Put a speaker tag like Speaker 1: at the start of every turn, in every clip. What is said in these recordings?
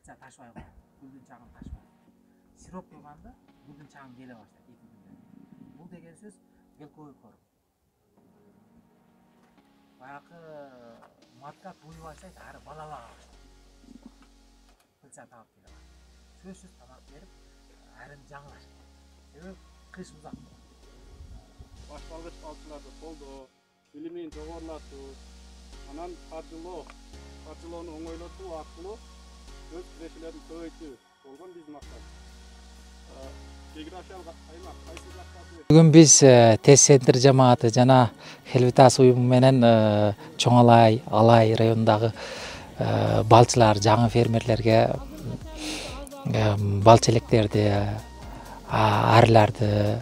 Speaker 1: пылча ташпай коет, гүлдүн чагын ташпайт. Сироп куйганда гүлдүн чагын келе баштайт 2 күндөн. Бул деген сөз белковой корм. Баягы матка туй баштайт, ары балалага баштайт. Пылча таап келе баштайт. Сөзсүз тамак берип, арын жаңылаш. Себеби кыш узак болот.
Speaker 2: Башталгыч балчыларды колдоо, билимин жогорулатуу, анан каржылоону оңойлотуу аркылуу өз кирешелерин көбөйтүү болгон биздин максат. Географиялык аймак кайсы жакта?
Speaker 3: Бүгүн биз тест центр жамааты жана Хелвитас уюму менен Чоң Алай районундагы балчылар, жаңы фермерлерге балчы электерди, арыларды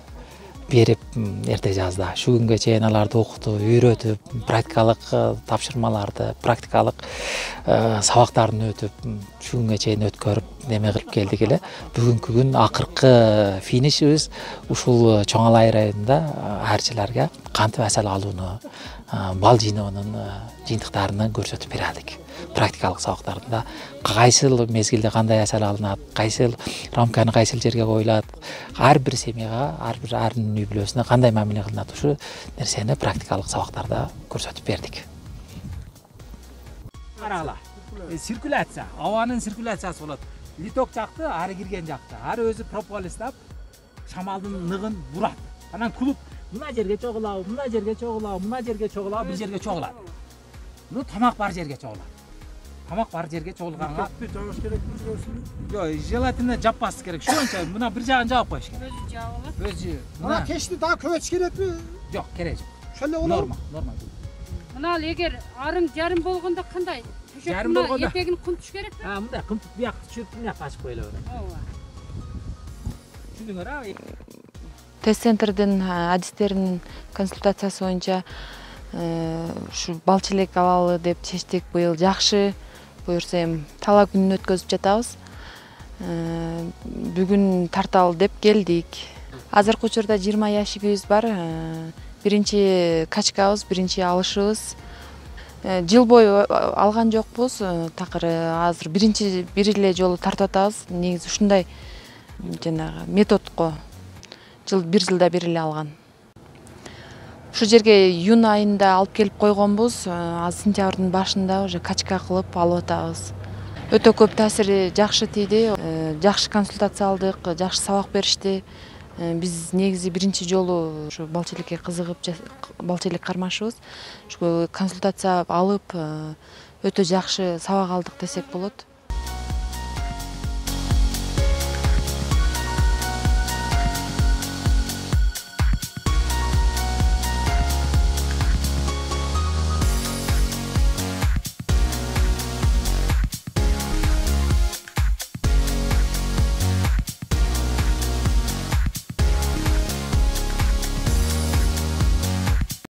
Speaker 3: берип эрте жазда ушу күнгө чейин аларды окутуп, үйрөтүп, практикалык тапшырмаларды, практикалык сабактарын өтүп, ушу күнгө чейин өткөрүп неме кылып келдик эле. Бүгүнкү күн акыркы финишибиз ушул Чоң Алай районунда арчыларга кантип асал алууну, бал жыйноонун жыйынтыктарын көрсөтүп бердик. Практикалык сабактарында кайсыл мезгилде кандай асал алынат, кайсыл рамканы кайсыл жерге коюлат, ар бир семьяга, ар бир ардын үй бүлөсүнө кандай мамиле кылынат, ушу нерсени практикалык сабактарда көрсөтүп бердик.
Speaker 1: Карагыла. Циркуляция, абанын циркуляциясы болот. Литок жакты, ары кирген жакты. Ары өзү прополистап шамалдын ныгын бурат. Анан кулуп мына жерге чогулабы, мына жерге чогулабы, мына жерге чогулабы, бир жерге чогулат. Бул тамак бар жерге чогулат. Тамак бар жерге чогулганга
Speaker 2: жабыш керекпи жүрөсүн?
Speaker 1: жок, желательно жаппас керек. Ошончо мына бир жагын жаап коюш керек.
Speaker 4: Өзү жабылат.
Speaker 1: Өзү
Speaker 2: Мына печти дагы көбөйтүш керекпи?
Speaker 1: жок, керек жок.
Speaker 2: Ошол эле болобу?
Speaker 1: Норма.
Speaker 4: Мына эгер арым жарым болгондо кандай?
Speaker 1: Жарым болгондо
Speaker 4: эртегин кымтыш керекпи?
Speaker 1: мындай кымтып буякты түшүрүп буякты ачып коюла берет.
Speaker 4: Ооба.
Speaker 1: Түшүндүңөр,
Speaker 5: Тест центрдин адистеринин консультациясы боюнча ушу балчы элек алалы деп чечтик. Быйыл жакшы, буюрса эми талаа күнүн өткөзүп жатабыз. Бүгүн тарталы деп келдик. Азыркы учурда 20 ящигибиз бар. Биринчи качкабыз, биринчи алышыбыз. Жыл бою алган жокпуз. Такыр азыр бир эле жолу тартып атабыз. Негизи ушундай жанагы методко бир жылда бир эле алган. Ушу жерге июнь айында алып келип койгонбуз. Азыр сентябрдын башында уже качка кылып алып атабыз. Өтө көп таасири жакшы тийди. Жакшы консультация алдык, жакшы сабак беришти. Биз негизи биринчи жолу ушу балчы элекке кызыгып балчы элек кармашыбыз. Ушу консультация алып өтө жакшы сабак алдык десек болот.